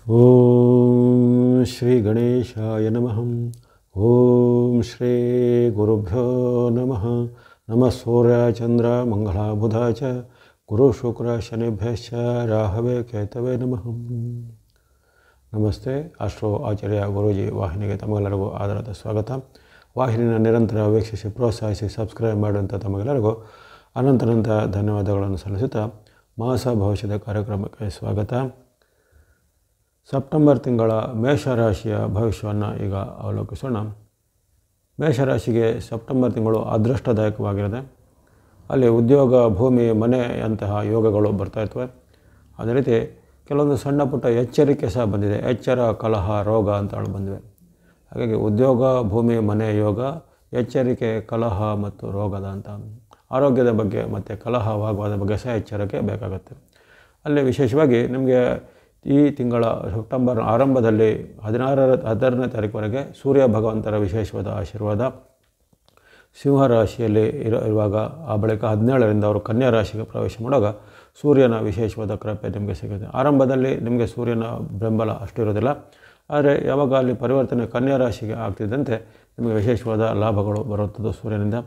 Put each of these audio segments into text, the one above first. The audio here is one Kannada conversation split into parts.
ಓಂ ಶ್ರೀ ಗಣೇಶಾಯ ನಮಃ. ಓಂ ಶ್ರೀ ಗುರುಭ್ಯೋ ನಮಃ. ನಮಃ ಸೂರ್ಯ ಚಂದ್ರ ಮಂಗಳ ಬುಧ ಚ ಗುರು ಶುಕ್ರ ಶನಿಭ್ಯಶ್ಚ ರಾಹವೇ ಕೇತವೇ ನಮಃ. ನಮಸ್ತೆ. ಆಸ್ಟ್ರೋ ಆಚಾರ್ಯ ಗುರೂಜಿ ವಾಹಿನಿಗೆ ತಮಗೆಲ್ಲರಿಗೂ ಆದರದ ಸ್ವಾಗತ. ವಾಹಿನಿನ ನಿರಂತರ ವೀಕ್ಷಿಸಿ ಪ್ರೋತ್ಸಾಹಿಸಿ ಸಬ್ಸ್ಕ್ರೈಬ್ ಮಾಡುವಂಥ ತಮಗೆಲ್ಲರಿಗೂ ಅನಂತ ಧನ್ಯವಾದಗಳನ್ನು ಸಲ್ಲಿಸುತ್ತಾ ಮಾಸ ಭವಿಷ್ಯದ ಕಾರ್ಯಕ್ರಮಕ್ಕೆ ಸ್ವಾಗತ. ಸೆಪ್ಟೆಂಬರ್ ತಿಂಗಳ ಮೇಷರಾಶಿಯ ಭವಿಷ್ಯವನ್ನು ಈಗ ಅವಲೋಕಿಸೋಣ. ಮೇಷರಾಶಿಗೆ ಸೆಪ್ಟೆಂಬರ್ ತಿಂಗಳು ಅದೃಷ್ಟದಾಯಕವಾಗಿರುತ್ತೆ. ಅಲ್ಲಿ ಉದ್ಯೋಗ, ಭೂಮಿ, ಮನೆಯಂತಹ ಯೋಗಗಳು ಬರ್ತಾಯಿರ್ತವೆ. ಅದೇ ರೀತಿ ಕೆಲವೊಂದು ಸಣ್ಣ ಪುಟ್ಟ ಎಚ್ಚರಿಕೆ ಸಹ ಬಂದಿದೆ. ಎಚ್ಚರ, ಕಲಹ, ರೋಗ ಅಂತ ಬಂದಿವೆ. ಹಾಗಾಗಿ ಉದ್ಯೋಗ, ಭೂಮಿ, ಮನೆ ಯೋಗ, ಎಚ್ಚರಿಕೆ, ಕಲಹ ಮತ್ತು ರೋಗದ ಅಂತ ಆರೋಗ್ಯದ ಬಗ್ಗೆ ಮತ್ತು ಕಲಹವಾಗುವ ಬಗ್ಗೆ ಸಹ ಎಚ್ಚರಿಕೆ ಬೇಕಾಗುತ್ತೆ. ಅಲ್ಲಿ ವಿಶೇಷವಾಗಿ ನಿಮಗೆ ಈ ತಿಂಗಳ ಸೆಪ್ಟೆಂಬರ್ ಆರಂಭದಲ್ಲಿ 16ನೇ ತಾರೀಕುವರೆಗೆ ಸೂರ್ಯ ಭಗವಂತರ ವಿಶೇಷವಾದ ಆಶೀರ್ವಾದ ಸಿಂಹರಾಶಿಯಲ್ಲಿ ಇರುವಾಗ, ಆ ಬಳಿಕ 17ರಿಂದ ಅವರು ಕನ್ಯಾ ರಾಶಿಗೆ ಪ್ರವೇಶ ಮಾಡುವಾಗ ಸೂರ್ಯನ ವಿಶೇಷವಾದ ಕೃಪೆ ನಿಮಗೆ ಸಿಗುತ್ತೆ. ಆರಂಭದಲ್ಲಿ ನಿಮಗೆ ಸೂರ್ಯನ ಬೆಂಬಲ ಅಷ್ಟು ಇರೋದಿಲ್ಲ. ಆದರೆ ಯಾವಾಗ ಅಲ್ಲಿ ಪರಿವರ್ತನೆ ಕನ್ಯಾ ರಾಶಿಗೆ ಆಗ್ತಿದ್ದಂತೆ ನಿಮಗೆ ವಿಶೇಷವಾದ ಲಾಭಗಳು ಬರುವಂಥದ್ದು ಸೂರ್ಯನಿಂದ.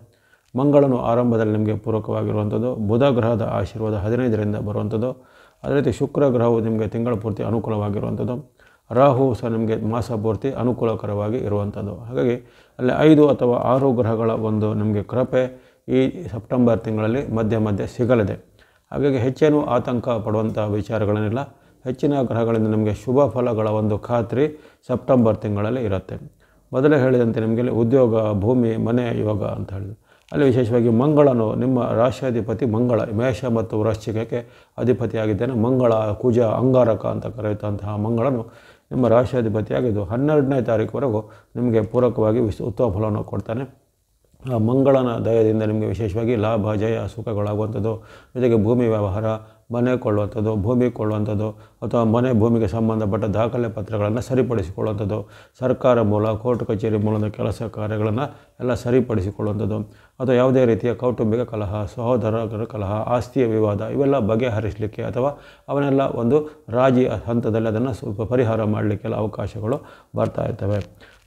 ಮಂಗಳನು ಆರಂಭದಲ್ಲಿ ನಿಮಗೆ ಪೂರಕವಾಗಿರುವಂಥದ್ದು. ಬುಧ ಗ್ರಹದ ಆಶೀರ್ವಾದ 15ರಿಂದ ಬರುವಂಥದ್ದು. ಅದೇ ರೀತಿ ಶುಕ್ರ ಗ್ರಹವು ನಿಮಗೆ ತಿಂಗಳ ಪೂರ್ತಿ ಅನುಕೂಲವಾಗಿರುವಂಥದ್ದು. ರಾಹು ಸಹ ನಿಮಗೆ ಮಾಸ ಪೂರ್ತಿ ಅನುಕೂಲಕರವಾಗಿ ಇರುವಂಥದ್ದು. ಹಾಗಾಗಿ ಅಲ್ಲಿ 5 ಅಥವಾ 6 ಗ್ರಹಗಳ ಒಂದು ನಿಮಗೆ ಕೃಪೆ ಈ ಸೆಪ್ಟೆಂಬರ್ ತಿಂಗಳಲ್ಲಿ ಮಧ್ಯೆ ಸಿಗಲಿದೆ. ಹಾಗಾಗಿ ಹೆಚ್ಚೇನು ಆತಂಕ ಪಡುವಂಥ ವಿಚಾರಗಳೇನಿಲ್ಲ. ಹೆಚ್ಚಿನ ಗ್ರಹಗಳಿಂದ ನಿಮಗೆ ಶುಭ ಫಲಗಳ ಒಂದು ಖಾತ್ರಿ ಸೆಪ್ಟೆಂಬರ್ ತಿಂಗಳಲ್ಲಿ ಇರುತ್ತೆ. ಮೊದಲೇ ಹೇಳಿದಂತೆ ನಿಮಗೆ ಉದ್ಯೋಗ, ಭೂಮಿ, ಮನೆ ಯೋಗ ಅಂತ ಹೇಳಿದ್ರು. ಅಲ್ಲಿ ವಿಶೇಷವಾಗಿ ಮಂಗಳನು ನಿಮ್ಮ ರಾಶಿಯಾಧಿಪತಿ ಮಂಗಳ ಮೇಷ ಮತ್ತು ವೃಶ್ಚಿಕಕ್ಕೆ ಅಧಿಪತಿಯಾಗಿದ್ದಾನೆ. ಮಂಗಳ, ಕುಜ, ಅಂಗಾರಕ ಅಂತ ಕರೆಯುವಂತಹ ಮಂಗಳನು ನಿಮ್ಮ ರಾಶಿಯಾಧಿಪತಿಯಾಗಿದ್ದು 12ನೇ ತಾರೀಕುವರೆಗೂ ನಿಮಗೆ ಪೂರಕವಾಗಿ ಉತ್ತಮ ಫಲವನ್ನು ಕೊಡ್ತಾನೆ. ಆ ಮಂಗಳನ ದಯದಿಂದ ನಿಮಗೆ ವಿಶೇಷವಾಗಿ ಲಾಭ, ಜಯ, ಸುಖಗಳಾಗುವಂಥದ್ದು, ಜೊತೆಗೆ ಭೂಮಿ ವ್ಯವಹಾರ, ಮನೆ ಕೊಳ್ಳುವಂಥದ್ದು, ಭೂಮಿ ಕೊಳ್ಳುವಂಥದ್ದು ಅಥವಾ ಮನೆ ಭೂಮಿಗೆ ಸಂಬಂಧಪಟ್ಟ ದಾಖಲೆ ಪತ್ರಗಳನ್ನು ಸರಿಪಡಿಸಿಕೊಳ್ಳುವಂಥದ್ದು, ಸರ್ಕಾರ ಮೂಲ, ಕೋರ್ಟ್ ಕಚೇರಿ ಮೂಲದ ಕೆಲಸ ಕಾರ್ಯಗಳನ್ನು ಎಲ್ಲ ಸರಿಪಡಿಸಿಕೊಳ್ಳುವಂಥದ್ದು, ಅಥವಾ ಯಾವುದೇ ರೀತಿಯ ಕೌಟುಂಬಿಕ ಕಲಹ, ಸಹೋದರರ ಕಲಹ, ಆಸ್ತಿಯ ವಿವಾದ ಇವೆಲ್ಲ ಬಗೆಹರಿಸಲಿಕ್ಕೆ ಅಥವಾ ಅವನ್ನೆಲ್ಲ ಒಂದು ರಾಜಿ ಹಂತದಲ್ಲಿ ಅದನ್ನು ಸ್ವಲ್ಪ ಪರಿಹಾರ ಮಾಡಲಿಕ್ಕೆಲ್ಲ ಅವಕಾಶಗಳು ಬರ್ತಾ ಇರ್ತವೆ.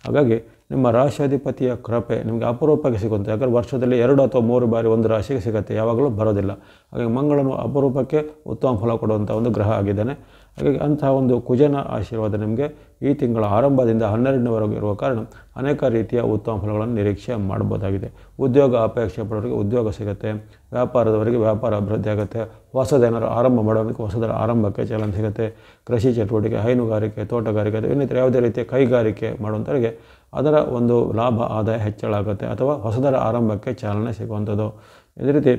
ಹಾಗಾಗಿ ನಿಮ್ಮ ರಾಶಿಯಾಧಿಪತಿಯ ಕೃಪೆ ನಿಮಗೆ ಅಪರೂಪಕ್ಕೆ ಸಿಗುತ್ತೆ. ಯಾಕಂದರೆ ವರ್ಷದಲ್ಲಿ 2 ಅಥವಾ 3 ಬಾರಿ ಒಂದು ರಾಶಿಗೆ ಸಿಗುತ್ತೆ, ಯಾವಾಗಲೂ ಬರೋದಿಲ್ಲ. ಹಾಗಾಗಿ ಮಂಗಳನು ಅಪರೂಪಕ್ಕೆ ಉತ್ತಮ ಫಲ ಕೊಡುವಂಥ ಒಂದು ಗ್ರಹ ಆಗಿದ್ದಾನೆ. ಹಾಗಾಗಿ ಅಂತಹ ಒಂದು ಕುಜನ ಆಶೀರ್ವಾದ ನಿಮಗೆ ಈ ತಿಂಗಳ ಆರಂಭದಿಂದ 12ನೇವರೆಗೂ ಇರುವ ಕಾರಣ ಅನೇಕ ರೀತಿಯ ಉತ್ತಮ ಫಲಗಳನ್ನು ನಿರೀಕ್ಷೆ ಮಾಡ್ಬೋದಾಗಿದೆ. ಉದ್ಯೋಗ ಅಪೇಕ್ಷೆ ಪಡೋರಿಗೆ ಉದ್ಯೋಗ ಸಿಗುತ್ತೆ. ವ್ಯಾಪಾರದವರಿಗೆ ವ್ಯಾಪಾರ ಅಭಿವೃದ್ಧಿ ಆಗುತ್ತೆ. ಹೊಸದೇನಾರು ಆರಂಭ ಮಾಡೋದಕ್ಕೆ ಹೊಸದರ ಆರಂಭಕ್ಕೆ ಚಾಲನೆ ಸಿಗುತ್ತೆ. ಕೃಷಿ ಚಟುವಟಿಕೆ, ಹೈನುಗಾರಿಕೆ, ತೋಟಗಾರಿಕೆ ಅಥವಾ ಇನ್ನಿತರ ಯಾವುದೇ ರೀತಿಯ ಕೈಗಾರಿಕೆ ಮಾಡುವಂಥವರಿಗೆ ಅದರ ಒಂದು ಲಾಭ, ಆದಾಯ ಹೆಚ್ಚಳ ಆಗುತ್ತೆ ಅಥವಾ ಹೊಸದರ ಆರಂಭಕ್ಕೆ ಚಾಲನೆ ಸಿಗುವಂಥದ್ದು. ಇದೇ ರೀತಿ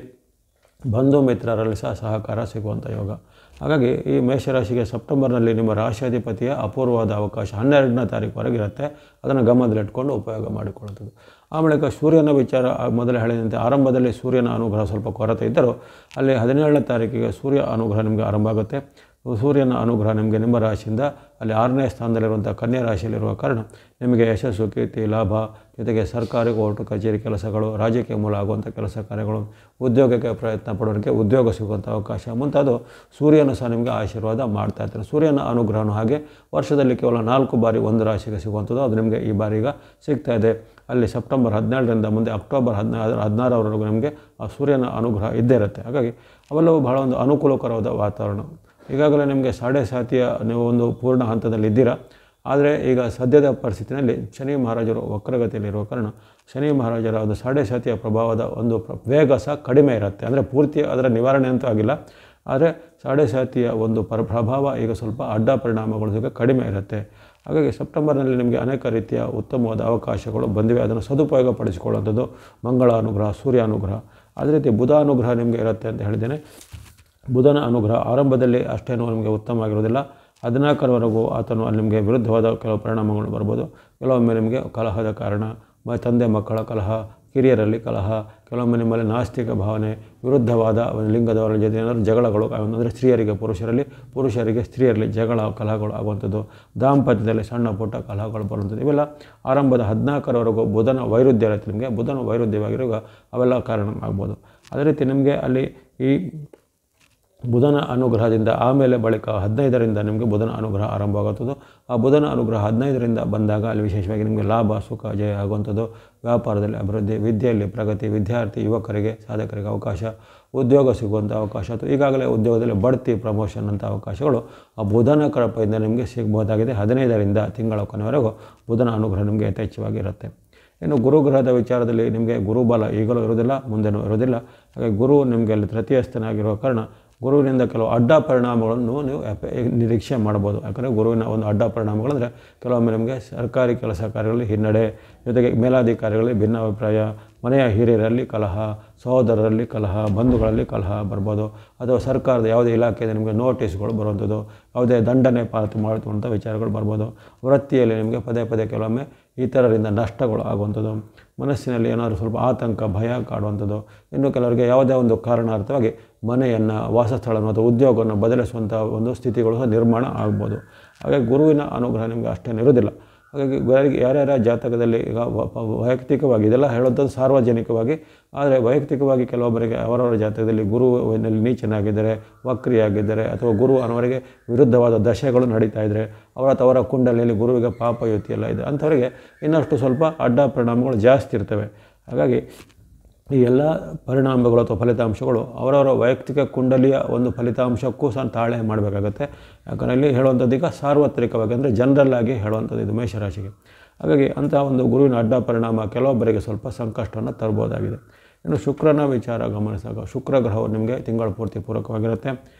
ಬಂಧು ಮಿತ್ರರಲ್ಲಿ ಸಹ ಸಹಕಾರ ಸಿಗುವಂಥ ಯೋಗ. ಹಾಗಾಗಿ ಈ ಮೇಷರಾಶಿಗೆ ಸೆಪ್ಟೆಂಬರ್ನಲ್ಲಿ ನಿಮ್ಮ ರಾಶಿಯಾಧಿಪತಿಯ ಅಪೂರ್ವವಾದ ಅವಕಾಶ 12ನೇ ತಾರೀಕುವರೆಗೆ ಇರುತ್ತೆ. ಅದನ್ನು ಗಮನದಲ್ಲಿಟ್ಕೊಂಡು ಉಪಯೋಗ ಮಾಡಿಕೊಳ್ಳುವಂಥದ್ದು. ಆ ಬಳಿಕ ಸೂರ್ಯನ ವಿಚಾರ ಮೊದಲೇ ಹೇಳಿದಂತೆ ಆರಂಭದಲ್ಲಿ ಸೂರ್ಯನ ಅನುಗ್ರಹ ಸ್ವಲ್ಪ ಕೊರತೆ ಇದ್ದರೂ ಅಲ್ಲಿ 17ನೇ ತಾರೀಕಿಗೆ ಸೂರ್ಯ ಅನುಗ್ರಹ ನಿಮಗೆ ಆರಂಭ ಆಗುತ್ತೆ. ಸೂರ್ಯನ ಅನುಗ್ರಹ ನಿಮಗೆ ನಿಮ್ಮ ರಾಶಿಯಿಂದ ಅಲ್ಲಿ 6ನೇ ಸ್ಥಾನದಲ್ಲಿರುವಂಥ ಕನ್ಯಾ ರಾಶಿಯಲ್ಲಿರುವ ಕಾರಣ ನಿಮಗೆ ಯಶಸ್ಸು, ಕೀರ್ತಿ, ಲಾಭ, ಜೊತೆಗೆ ಸರ್ಕಾರಿ ಕೋರ್ಟ್ ಕಚೇರಿ ಕೆಲಸಗಳು, ರಾಜಕೀಯ ಮೂಲ ಆಗುವಂಥ ಕೆಲಸ ಕಾರ್ಯಗಳು, ಉದ್ಯೋಗಕ್ಕೆ ಪ್ರಯತ್ನ ಪಡೋರಿಗೆ ಉದ್ಯೋಗ ಸಿಗುವಂಥ ಅವಕಾಶ ಮುಂತಾದ ಸೂರ್ಯನ ಸಹ ನಿಮಗೆ ಆಶೀರ್ವಾದ ಮಾಡ್ತಾ ಇರ್ತಾರೆ. ಸೂರ್ಯನ ಅನುಗ್ರಹನೂ ಹಾಗೆ ವರ್ಷದಲ್ಲಿ ಕೇವಲ 4 ಬಾರಿ ಒಂದು ರಾಶಿಗೆ ಸಿಗುವಂಥದ್ದು. ಅದು ನಿಮಗೆ ಈ ಬಾರಿಗ ಸಿಗ್ತಾ ಇದೆ. ಅಲ್ಲಿ ಸೆಪ್ಟೆಂಬರ್ 17ರಿಂದ ಮುಂದೆ ಅಕ್ಟೋಬರ್ 16ರವರೆಗೂ ನಿಮಗೆ ಆ ಸೂರ್ಯನ ಅನುಗ್ರಹ ಇದ್ದೇ ಇರುತ್ತೆ. ಹಾಗಾಗಿ ಅವೆಲ್ಲವೂ ಬಹಳ ಒಂದು ಅನುಕೂಲಕರವಾದ ವಾತಾವರಣ. ಈಗಾಗಲೇ ನಿಮಗೆ ಸಾಡೆ ಸಾತಿಯ ನೀವು ಒಂದು ಪೂರ್ಣ ಹಂತದಲ್ಲಿ ಇದ್ದೀರಾ. ಆದರೆ ಈಗ ಸದ್ಯದ ಪರಿಸ್ಥಿತಿಯಲ್ಲಿ ಶನಿ ಮಹಾರಾಜರು ವಕ್ರಗತಿಯಲ್ಲಿರುವ ಕಾರಣ ಶನಿ ಮಹಾರಾಜರ ಒಂದು ಸಾಡೆ ಸಾತಿಯ ಪ್ರಭಾವದ ಒಂದು ವೇಗ ಸಹ ಕಡಿಮೆ ಇರುತ್ತೆ. ಅಂದರೆ ಪೂರ್ತಿ ಅದರ ನಿವಾರಣೆ ಅಂತೂ ಆಗಿಲ್ಲ. ಆದರೆ ಸಾಡೆ ಸಾತಿಯ ಒಂದು ಪ್ರಭಾವ ಈಗ ಸ್ವಲ್ಪ ಅಡ್ಡ ಪರಿಣಾಮಗಳು ಈಗ ಕಡಿಮೆ ಇರುತ್ತೆ. ಹಾಗಾಗಿ ಸೆಪ್ಟೆಂಬರ್ನಲ್ಲಿ ನಿಮಗೆ ಅನೇಕ ರೀತಿಯ ಉತ್ತಮವಾದ ಅವಕಾಶಗಳು ಬಂದಿವೆ. ಅದನ್ನು ಸದುಪಯೋಗ ಪಡಿಸಿಕೊಳ್ಳುವಂಥದ್ದು ಮಂಗಳ ಅನುಗ್ರಹ, ಸೂರ್ಯ ಅನುಗ್ರಹ. ಅದೇ ರೀತಿ ಬುಧ ಅನುಗ್ರಹ ನಿಮಗೆ ಇರುತ್ತೆ ಅಂತ ಹೇಳಿದ್ದೇನೆ. ಬುಧನ ಅನುಗ್ರಹ ಆರಂಭದಲ್ಲಿ ಅಷ್ಟೇನೂ ನಿಮಗೆ ಉತ್ತಮ ಆಗಿರೋದಿಲ್ಲ. 14ರವರೆಗೂ ಆತನು ಅಲ್ಲಿ ನಿಮಗೆ ವಿರುದ್ಧವಾದ ಕೆಲವು ಪರಿಣಾಮಗಳು ಬರ್ಬೋದು. ಕೆಲವೊಮ್ಮೆ ನಿಮಗೆ ಕಲಹದ ಕಾರಣ, ತಂದೆ ಮಕ್ಕಳ ಕಲಹ, ಹಿರಿಯರಲ್ಲಿ ಕಲಹ, ಕೆಲವೊಮ್ಮೆ ನಿಮ್ಮಲ್ಲಿ ನಾಸ್ತಿಕ ಭಾವನೆ, ವಿರುದ್ಧವಾದ ಲಿಂಗದವರ ಜೊತೆ ಏನಾದರೂ ಜಗಳಗಳು, ಅಂದರೆ ಸ್ತ್ರೀಯರಿಗೆ ಪುರುಷರಿಗೆ ಸ್ತ್ರೀಯರಲ್ಲಿ ಕಲಹಗಳು ಆಗುವಂಥದ್ದು, ದಾಂಪತ್ಯದಲ್ಲಿ ಸಣ್ಣ ಪುಟ್ಟ ಕಲಹಗಳು ಬರುವಂಥದ್ದು, ಇವೆಲ್ಲ ಆರಂಭದ 14ರವರೆಗೂ ಬುಧನ ವೈರುಧ್ಯ ಇರುತ್ತೆ. ನಿಮಗೆ ಬುಧನ ವೈರುಧ್ಯವಾಗಿರುವಾಗ ಅವೆಲ್ಲ ಕಾರಣ ಆಗ್ಬೋದು. ಅದೇ ರೀತಿ ನಿಮಗೆ ಅಲ್ಲಿ ಈ ಬುಧನ ಅನುಗ್ರಹದಿಂದ ಆಮೇಲೆ ಬಳಿಕ 15ರಿಂದ ನಿಮಗೆ ಬುಧನ ಅನುಗ್ರಹ ಆರಂಭವಾಗುತ್ತದೆ. ಆ ಬುಧನ ಅನುಗ್ರಹ 15ರಿಂದ ಬಂದಾಗ ಅಲ್ಲಿ ವಿಶೇಷವಾಗಿ ನಿಮಗೆ ಲಾಭ, ಸುಖ, ಜಯ ಆಗುವಂಥದ್ದು, ವ್ಯಾಪಾರದಲ್ಲಿ ಅಭಿವೃದ್ಧಿ, ವಿದ್ಯೆಯಲ್ಲಿ ಪ್ರಗತಿ, ವಿದ್ಯಾರ್ಥಿ ಯುವಕರಿಗೆ ಸಾಧಕರಿಗೆ ಅವಕಾಶ, ಉದ್ಯೋಗ ಸಿಗುವಂಥ ಅವಕಾಶ ಅಥವಾ ಈಗಾಗಲೇ ಉದ್ಯೋಗದಲ್ಲಿ ಬಡ್ತಿ, ಪ್ರಮೋಷನ್ ಅಂಥ ಅವಕಾಶಗಳು ಆ ಬುಧನ ಕೃಪೆಯಿಂದ ನಿಮಗೆ ಸಿಗ್ಬೋದಾಗಿದೆ. 15ರಿಂದ ತಿಂಗಳ ಕೊನೆವರೆಗೂ ಬುಧನ ಅನುಗ್ರಹ ನಿಮಗೆ ಯಥೇಚ್ಛವಾಗಿ ಇರುತ್ತೆ. ಇನ್ನು ಗುರುಗ್ರಹದ ವಿಚಾರದಲ್ಲಿ ನಿಮಗೆ ಗುರುಬಲ ಈಗಲೂ ಇರೋದಿಲ್ಲ, ಮುಂದೆನೂ ಇರೋದಿಲ್ಲ. ಹಾಗಾಗಿ ಗುರು ನಿಮಗೆ ಅಲ್ಲಿ ತೃತೀಯಸ್ಥನಾಗಿರುವ ಕಾರಣ ಗುರುವಿನಿಂದ ಕೆಲವು ಅಡ್ಡ ಪರಿಣಾಮಗಳನ್ನು ನೀವು ನಿರೀಕ್ಷೆ ಮಾಡ್ಬೋದು. ಯಾಕಂದರೆ ಗುರುವಿನ ಒಂದು ಅಡ್ಡ ಪರಿಣಾಮಗಳಂದರೆ ಕೆಲವೊಮ್ಮೆ ನಿಮಗೆ ಸರ್ಕಾರಿ ಕೆಲಸ ಕಾರ್ಯಗಳಲ್ಲಿ ಹಿನ್ನಡೆ, ಜೊತೆಗೆ ಮೇಲಾಧಿಕಾರಿಗಳಲ್ಲಿ ಭಿನ್ನಾಭಿಪ್ರಾಯ, ಮನೆಯ ಹಿರಿಯರಲ್ಲಿ ಕಲಹ, ಸಹೋದರರಲ್ಲಿ ಕಲಹ, ಬಂಧುಗಳಲ್ಲಿ ಕಲಹ ಬರ್ಬೋದು. ಅಥವಾ ಸರ್ಕಾರದ ಯಾವುದೇ ಇಲಾಖೆಯಿಂದ ನಿಮಗೆ ನೋಟಿಸ್ಗಳು ಬರುವಂಥದ್ದು, ಯಾವುದೇ ದಂಡನೆ ಪಾವತಿ ಮಾಡುವಂಥ ವಿಚಾರಗಳು ಬರ್ಬೋದು. ವೃತ್ತಿಯಲ್ಲಿ ನಿಮಗೆ ಪದೇ ಪದೇ ಕೆಲವೊಮ್ಮೆ ಇತರರಿಂದ ನಷ್ಟಗಳು ಆಗುವಂಥದ್ದು, ಮನಸ್ಸಿನಲ್ಲಿ ಏನಾದರೂ ಸ್ವಲ್ಪ ಆತಂಕ, ಭಯ ಕಾಡುವಂಥದ್ದು. ಇನ್ನು ಕೆಲವರಿಗೆ ಯಾವುದೇ ಒಂದು ಕಾರಣಾರ್ಥವಾಗಿ ಮನೆಯನ್ನು, ವಾಸಸ್ಥಳವನ್ನು ಅಥವಾ ಉದ್ಯೋಗವನ್ನು ಬದಲಿಸುವಂಥ ಒಂದು ಸ್ಥಿತಿಗಳು ಸಹ ನಿರ್ಮಾಣ ಆಗ್ಬೋದು. ಹಾಗಾಗಿ ಗುರುವಿನ ಅನುಗ್ರಹ ನಿಮಗೆ ಅಷ್ಟೇನಿರೋದಿಲ್ಲ. ಹಾಗಾಗಿ ಯಾರ್ಯಾರ ಜಾತಕದಲ್ಲಿ ಈಗ ವೈಯಕ್ತಿಕವಾಗಿ ಇದೆಲ್ಲ ಹೇಳುವಂಥದ್ದು ಸಾರ್ವಜನಿಕವಾಗಿ, ಆದರೆ ವೈಯಕ್ತಿಕವಾಗಿ ಕೆಲವೊಬ್ಬರಿಗೆ ಅವರವರ ಜಾತಕದಲ್ಲಿ ಗುರುವಿನಲ್ಲಿ ನೀಚನಾಗಿದ್ದರೆ, ವಕ್ರಿಯಾಗಿದ್ದರೆ ಅಥವಾ ಗುರು ಅವರಿಗೆ ವಿರುದ್ಧವಾದ ದಶೆಗಳು ನಡೀತಾ ಇದ್ದರೆ, ಅವರ ಕುಂಡಲಿಯಲ್ಲಿ ಗುರುವಿಗೆ ಪಾಪಯುತಿ ಎಲ್ಲ ಇದೆ, ಅಂಥವರಿಗೆ ಇನ್ನಷ್ಟು ಸ್ವಲ್ಪ ಅಡ್ಡ ಪರಿಣಾಮಗಳು ಜಾಸ್ತಿ ಇರ್ತವೆ. ಹಾಗಾಗಿ ಈ ಎಲ್ಲ ಪರಿಣಾಮಗಳು ಅಥವಾ ಫಲಿತಾಂಶಗಳು ಅವರವರ ವೈಯಕ್ತಿಕ ಕುಂಡಲಿಯ ಒಂದು ಫಲಿತಾಂಶಕ್ಕೂ ಸಹ ತಾಳೆ ಮಾಡಬೇಕಾಗತ್ತೆ. ಯಾಕಂದರೆ ಇಲ್ಲಿ ಹೇಳುವಂಥದ್ದು ಈಗ ಸಾರ್ವತ್ರಿಕವಾಗಿ ಅಂದರೆ ಜನರಲ್ ಆಗಿ ಹೇಳುವಂಥದ್ದು ಇದು ಮೇಷರಾಶಿಗೆ. ಹಾಗಾಗಿ ಅಂಥ ಒಂದು ಗುರುವಿನ ಅಡ್ಡ ಪರಿಣಾಮ ಕೆಲವೊಬ್ಬರಿಗೆ ಸ್ವಲ್ಪ ಸಂಕಷ್ಟವನ್ನು ತರ್ಬೋದಾಗಿದೆ. ಇನ್ನು ಶುಕ್ರನ ವಿಚಾರ ಗಮನಿಸಿದಾಗ ಶುಕ್ರ ಗ್ರಹವು ನಿಮಗೆ ತಿಂಗಳ ಪೂರ್ತಿ ಪೂರಕವಾಗಿರುತ್ತೆ.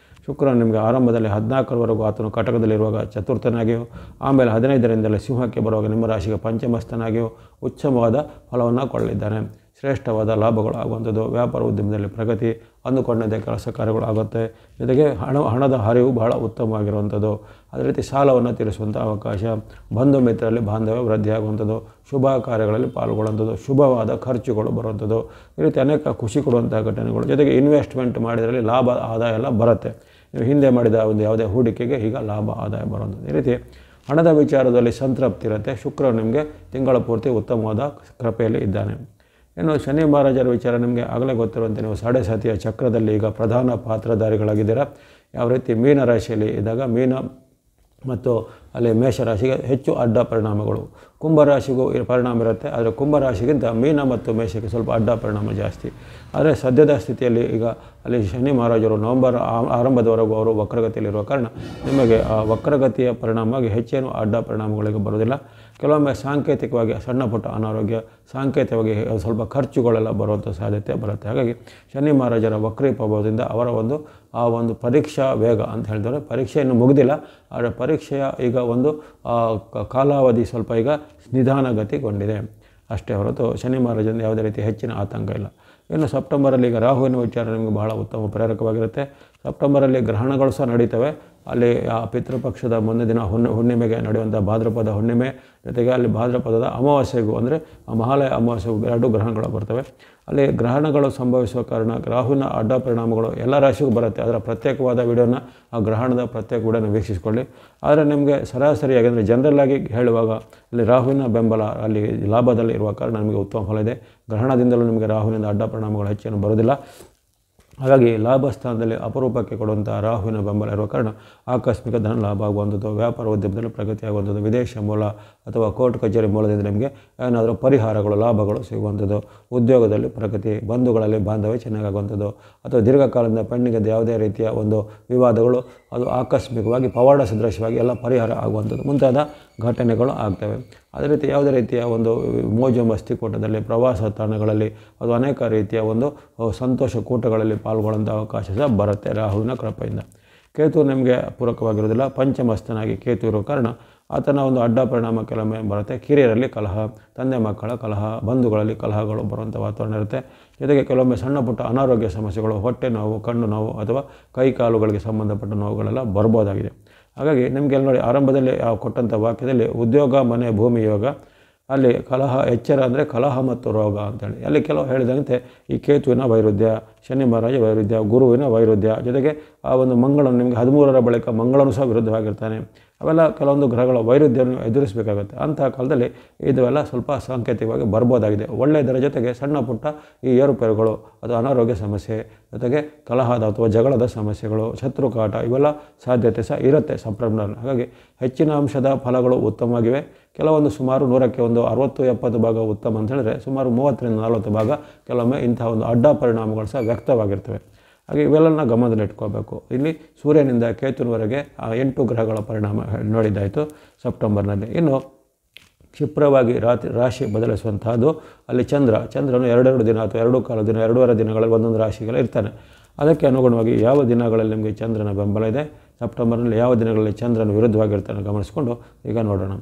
ಶುಕ್ರ ನಿಮಗೆ ಆರಂಭದಲ್ಲಿ 14ರವರೆಗೂ ಆತನು ಕಟಕದಲ್ಲಿರುವಾಗ ಚತುರ್ಥನಾಗಿಯೂ, ಆಮೇಲೆ 15ರಿಂದಲೇ ಸಿಂಹಕ್ಕೆ ಬರುವಾಗ ನಿಮ್ಮ ರಾಶಿಗೆ ಪಂಚಮಸ್ಥನಾಗಿಯೂ ಉತ್ತಮವಾದ ಫಲವನ್ನು ಕೊಳ್ಳಲಿದ್ದಾನೆ. ಶ್ರೇಷ್ಠವಾದ ಲಾಭಗಳು ಆಗುವಂಥದ್ದು, ವ್ಯಾಪಾರ ಉದ್ಯಮದಲ್ಲಿ ಪ್ರಗತಿ, ಅಂದುಕೊಂಡಂತೆ ಕೆಲಸ ಕಾರ್ಯಗಳು ಆಗುತ್ತೆ. ಜೊತೆಗೆ ಹಣದ ಹರಿವು ಬಹಳ ಉತ್ತಮವಾಗಿರುವಂಥದ್ದು. ಅದೇ ರೀತಿ ಸಾಲವನ್ನು ತೀರಿಸುವಂಥ ಅವಕಾಶ, ಬಂಧು ಮಿತ್ರರಲ್ಲಿ ಬಾಂಧವ್ಯ ವೃದ್ಧಿಯಾಗುವಂಥದ್ದು, ಶುಭ ಕಾರ್ಯಗಳಲ್ಲಿ ಪಾಲ್ಗೊಳ್ಳುವಂಥದ್ದು, ಶುಭವಾದ ಖರ್ಚುಗಳು ಬರುವಂಥದ್ದು, ಈ ರೀತಿ ಅನೇಕ ಖುಷಿ ಕೊಡುವಂಥ ಘಟನೆಗಳು. ಜೊತೆಗೆ ಇನ್ವೆಸ್ಟ್ಮೆಂಟ್ ಮಾಡಿದ್ರಲ್ಲಿ ಲಾಭ ಆದಾಯ ಎಲ್ಲ ಬರುತ್ತೆ. ನೀವು ಹಿಂದೆ ಮಾಡಿದ ಒಂದು ಯಾವುದೇ ಹೂಡಿಕೆಗೆ ಈಗ ಲಾಭ ಆದಾಯ ಬರುವಂಥದ್ದು. ಈ ರೀತಿ ಹಣದ ವಿಚಾರದಲ್ಲಿ ಸಂತೃಪ್ತಿ ಇರುತ್ತೆ. ಶುಕ್ರ ನಿಮಗೆ ತಿಂಗಳ ಪೂರ್ತಿ ಉತ್ತಮವಾದ ಕೃಪೆಯಲ್ಲಿ ಇದ್ದಾನೆ. ಇನ್ನು ಶನಿ ಮಹಾರಾಜರ ವಿಚಾರ ನಿಮಗೆ ಆಗಲೇ ಗೊತ್ತಿರುವಂತೆ ನೀವು ಸಾಡೆ ಸಾತಿಯ ಚಕ್ರದಲ್ಲಿ ಈಗ ಪ್ರಧಾನ ಪಾತ್ರಧಾರಿಗಳಾಗಿದ್ದೀರಾ. ಯಾವ ರೀತಿ ಮೀನ ರಾಶಿಯಲ್ಲಿ ಇದ್ದಾಗ ಮೀನ ಮತ್ತು ಅಲ್ಲಿ ಮೇಷರಾಶಿಗೆ ಹೆಚ್ಚು ಅಡ್ಡ ಪರಿಣಾಮಗಳು, ಕುಂಭರಾಶಿಗೂ ಪರಿಣಾಮ ಇರುತ್ತೆ. ಆದರೆ ಕುಂಭರಾಶಿಗಿಂತ ಮೀನ ಮತ್ತು ಮೇಷಕ್ಕೆ ಸ್ವಲ್ಪ ಅಡ್ಡ ಪರಿಣಾಮ ಜಾಸ್ತಿ. ಆದರೆ ಸದ್ಯದ ಸ್ಥಿತಿಯಲ್ಲಿ ಈಗ ಅಲ್ಲಿ ಶನಿ ಮಹಾರಾಜರು ನವೆಂಬರ್ ಆರಂಭದವರೆಗೂ ಅವರು ವಕ್ರಗತಿಯಲ್ಲಿರುವ ಕಾರಣ ನಿಮಗೆ ಆ ವಕ್ರಗತಿಯ ಪರಿಣಾಮವಾಗಿ ಹೆಚ್ಚೇನು ಅಡ್ಡ ಪರಿಣಾಮಗಳಿಗೆ ಬರೋದಿಲ್ಲ. ಕೆಲವೊಮ್ಮೆ ಸಾಂಕೇತಿಕವಾಗಿ ಸಣ್ಣ ಪುಟ್ಟ ಅನಾರೋಗ್ಯ, ಸಾಂಕೇತಿಕವಾಗಿ ಸ್ವಲ್ಪ ಖರ್ಚುಗಳೆಲ್ಲ ಬರುವಂಥ ಸಾಧ್ಯತೆ ಬರುತ್ತೆ. ಹಾಗಾಗಿ ಶನಿ ಮಹಾರಾಜರ ವಕ್ರಿ ಪ್ರಭಾವದಿಂದ ಅವರ ಆ ಒಂದು ಪರೀಕ್ಷಾ ವೇಗ ಅಂತ ಹೇಳಿದರೆ ಪರೀಕ್ಷೆ ಇನ್ನೂ ಮುಗಿದಿಲ್ಲ, ಆದರೆ ಪರೀಕ್ಷೆಯ ಈಗ ಒಂದು ಕಾಲಾವಧಿ ಸ್ವಲ್ಪ ಈಗ ನಿಧಾನಗತಿಗೊಂಡಿದೆ ಅಷ್ಟೇ ಹೊರತು ಶನಿ ಮಹಾರಾಜರಿಂದ ಯಾವುದೇ ರೀತಿ ಹೆಚ್ಚಿನ ಆತಂಕ ಇಲ್ಲ. ಇನ್ನು ಸೆಪ್ಟೆಂಬರಲ್ಲಿ ಈಗ ರಾಹುವಿನ ವಿಚಾರ ನಿಮಗೆ ಬಹಳ ಉತ್ತಮ ಪ್ರೇರಕವಾಗಿರುತ್ತೆ. ಸೆಪ್ಟೆಂಬರಲ್ಲಿ ಗ್ರಹಣಗಳು ಸಹ ನಡೀತವೆ. ಅಲ್ಲಿ ಆ ಪಿತೃಪಕ್ಷದ ಮುಂದೆ ದಿನ ಹುಣ್ಣಿಮೆಗೆ ನಡೆಯುವಂಥ ಭಾದ್ರಪದ ಹುಣ್ಣಿಮೆ, ಜೊತೆಗೆ ಅಲ್ಲಿ ಭಾದ್ರಪದದ ಅಮಾವಾಸ್ಯೆಗೂ ಅಂದರೆ ಮಹಾಲಯ ಅಮಾವಾಸ್ಯೆಗೂ 2 ಗ್ರಹಣಗಳು ಬರ್ತವೆ. ಅಲ್ಲಿ ಗ್ರಹಣಗಳು ಸಂಭವಿಸುವ ಕಾರಣ ರಾಹುವಿನ ಅಡ್ಡ ಪರಿಣಾಮಗಳು ಎಲ್ಲ ರಾಶಿಗೂ ಬರುತ್ತೆ. ಅದರ ಪ್ರತ್ಯೇಕವಾದ ವಿಡಿಯೋನ ಆ ಗ್ರಹಣದ ಪ್ರತ್ಯೇಕ ವಿಡಿಯೋನ ವೀಕ್ಷಿಸಿಕೊಳ್ಳಿ. ಆದರೆ ನಿಮಗೆ ಸರಾಸರಿಯಾಗಿ ಅಂದರೆ ಜನರಲ್ಲಾಗಿ ಹೇಳುವಾಗ ಅಲ್ಲಿ ರಾಹುವಿನ ಬೆಂಬಲ ಅಲ್ಲಿ ಲಾಭದಲ್ಲಿ ಇರುವ ಕಾರಣ ನಿಮಗೆ ಉತ್ತಮ ಫಲ ಇದೆ. ಗ್ರಹಣದಿಂದಲೂ ನಿಮಗೆ ರಾಹುವಿನಿಂದ ಅಡ್ಡ ಪರಿಣಾಮಗಳು ಹೆಚ್ಚೇನು ಬರೋದಿಲ್ಲ. ಹಾಗಾಗಿ ಲಾಭ ಸ್ಥಾನದಲ್ಲಿ ಅಪರೂಪಕ್ಕೆ ಕೊಡುವಂಥ ರಾಹುವಿನ ಬೆಂಬಲ ಇರುವ ಕಾರಣ ಆಕಸ್ಮಿಕ ಧನ ಲಾಭ ಆಗುವಂಥದ್ದು, ವ್ಯಾಪಾರ ಉದ್ಯಮದಲ್ಲಿ ಪ್ರಗತಿ ಆಗುವಂಥದ್ದು, ವಿದೇಶ ಮೂಲ ಅಥವಾ ಕೋರ್ಟ್ ಕಚೇರಿ ಮೂಲದಿಂದ ನಿಮಗೆ ಏನಾದರೂ ಪರಿಹಾರಗಳು, ಲಾಭಗಳು ಸಿಗುವಂಥದ್ದು, ಉದ್ಯೋಗದಲ್ಲಿ ಪ್ರಗತಿ, ಬಂಧುಗಳಲ್ಲಿ ಬಾಂಧವ್ಯ ಚೆನ್ನಾಗುವಂಥದ್ದು, ಅಥವಾ ದೀರ್ಘಕಾಲದಿಂದ ಪೆಂಡಿಂಗ್ ಯಾವುದೇ ರೀತಿಯ ಒಂದು ವಿವಾದಗಳು ಅದು ಆಕಸ್ಮಿಕವಾಗಿ ಪವಾಡ ಸದೃಶವಾಗಿ ಎಲ್ಲ ಪರಿಹಾರ ಆಗುವಂಥದ್ದು ಮುಂತಾದ ಘಟನೆಗಳು ಆಗ್ತವೆ. ಅದೇ ರೀತಿ ಯಾವುದೇ ರೀತಿಯ ಒಂದು ಮೋಜು ಮಸ್ತಿ ಕೂಟದಲ್ಲಿ, ಪ್ರವಾಸ ತಾಣಗಳಲ್ಲಿ ಅದು ಅನೇಕ ರೀತಿಯ ಒಂದು ಸಂತೋಷ ಕೂಟಗಳಲ್ಲಿ ಪಾಲ್ಗೊಳ್ಳುವಂಥ ಅವಕಾಶ ಸಹ ಬರುತ್ತೆ ರಾಹುವಿನ ಕೃಪೆಯಿಂದ. ಕೇತು ನಿಮಗೆ ಪೂರಕವಾಗಿರೋದಿಲ್ಲ. ಪಂಚಮಸ್ಥನಾಗಿ ಕೇತು ಇರೋ ಕಾರಣ ಆತನ ಒಂದು ಅಡ್ಡ ಪರಿಣಾಮ ಕೆಲವೊಮ್ಮೆ ಬರುತ್ತೆ. ಕಿರಿಯರಲ್ಲಿ ಕಲಹ, ತಂದೆ ಮಕ್ಕಳ ಕಲಹ, ಬಂಧುಗಳಲ್ಲಿ ಕಲಹಗಳು ಬರುವಂಥ ವಾತಾವರಣ ಇರುತ್ತೆ. ಜೊತೆಗೆ ಕೆಲವೊಮ್ಮೆ ಸಣ್ಣ ಪುಟ್ಟ ಅನಾರೋಗ್ಯ ಸಮಸ್ಯೆಗಳು, ಹೊಟ್ಟೆ ನೋವು, ಕಣ್ಣು ನೋವು ಅಥವಾ ಕೈ ಕಾಲುಗಳಿಗೆ ಸಂಬಂಧಪಟ್ಟ ನೋವುಗಳೆಲ್ಲ ಬರ್ಬೋದಾಗಿದೆ. ಹಾಗಾಗಿ ನಿಮಗೆಲ್ಲ ನೋಡಿ ಆರಂಭದಲ್ಲಿ ಕೊಟ್ಟಂಥ ವಾಕ್ಯದಲ್ಲಿ ಉದ್ಯೋಗ, ಮನೆ, ಭೂಮಿ, ಯೋಗ, ಅಲ್ಲಿ ಕಲಹ ಎಚ್ಚರ ಅಂದರೆ ಕಲಹ ಮತ್ತು ರೋಗ ಅಂತೇಳಿ ಅಲ್ಲಿ ಕೆಲವು ಹೇಳಿದಂತೆ ಈ ಕೇತುವಿನ ವೈರುಧ್ಯ, ಶನಿ ಮಹಾರಾಜ ವೈರುಧ್ಯ, ಗುರುವಿನ ವೈರುಧ್ಯ, ಜೊತೆಗೆ ಆ ಒಂದು ಮಂಗಳನು ನಿಮಗೆ 13ರ ಬಳಿಕ ಮಂಗಳನು ಸಹ ವಿರುದ್ಧವಾಗಿರ್ತಾನೆ. ಅವೆಲ್ಲ ಕೆಲವೊಂದು ಗ್ರಹಗಳ ವೈರುಧ್ಯವನ್ನು ಎದುರಿಸಬೇಕಾಗುತ್ತೆ. ಅಂತಹ ಕಾಲದಲ್ಲಿ ಇದೆಲ್ಲ ಸ್ವಲ್ಪ ಸಾಂಕೇತಿಕವಾಗಿ ಬರ್ಬೋದಾಗಿದೆ. ಒಳ್ಳೆಯದರ ಜೊತೆಗೆ ಸಣ್ಣ ಪುಟ್ಟ ಈ ಏರುಪೇರುಗಳು, ಅದು ಅನಾರೋಗ್ಯ ಸಮಸ್ಯೆ, ಜೊತೆಗೆ ಕಲಹದ ಅಥವಾ ಜಗಳದ ಸಮಸ್ಯೆಗಳು, ಶತ್ರುಕಾಟ, ಇವೆಲ್ಲ ಸಾಧ್ಯತೆ ಸಹ ಇರುತ್ತೆ ಸಂಪ್ರದಾಯದಲ್ಲಿ. ಹಾಗಾಗಿ ಹೆಚ್ಚಿನ ಅಂಶದ ಫಲಗಳು ಉತ್ತಮವಾಗಿವೆ. ಕೆಲವೊಂದು ಸುಮಾರು 100ಕ್ಕೆ ಒಂದು 60-70 ಭಾಗ ಉತ್ತಮ ಅಂತ ಹೇಳಿದ್ರೆ, ಸುಮಾರು 30ರಿಂದ 40 ಭಾಗ ಕೆಲವೊಮ್ಮೆ ಇಂತಹ ಒಂದು ಅಡ್ಡ ಪರಿಣಾಮಗಳು ಸಹ ವ್ಯಕ್ತವಾಗಿರ್ತವೆ. ಹಾಗೆ ಇವೆಲ್ಲನ ಗಮನದಲ್ಲಿಟ್ಕೋಬೇಕು. ಇಲ್ಲಿ ಸೂರ್ಯನಿಂದ ಕೇತುವಿನವರೆಗೆ 8 ಗ್ರಹಗಳ ಪರಿಣಾಮ ನೋಡಿದ್ದಾಯಿತು ಸೆಪ್ಟೆಂಬರ್ನಲ್ಲಿ. ಇನ್ನು ಕ್ಷಿಪ್ರವಾಗಿ ರಾಶಿ ಬದಲಿಸುವಂತಹದ್ದು ಅಲ್ಲಿ ಚಂದ್ರನು 2 ದಿನ ಅಥವಾ 2 ದಿನ 2.5 ದಿನಗಳಲ್ಲಿ ಒಂದೊಂದು ರಾಶಿಗಳು ಇರ್ತಾನೆ. ಅದಕ್ಕೆ ಅನುಗುಣವಾಗಿ ಯಾವ ದಿನಗಳಲ್ಲಿ ನಿಮಗೆ ಚಂದ್ರನ ಬೆಂಬಲ ಇದೆ, ಸೆಪ್ಟೆಂಬರ್ನಲ್ಲಿ ಯಾವ ದಿನಗಳಲ್ಲಿ ಚಂದ್ರನ ವಿರುದ್ಧವಾಗಿರ್ತಾನೆ ಗಮನಿಸಿಕೊಂಡು ಈಗ ನೋಡೋಣ.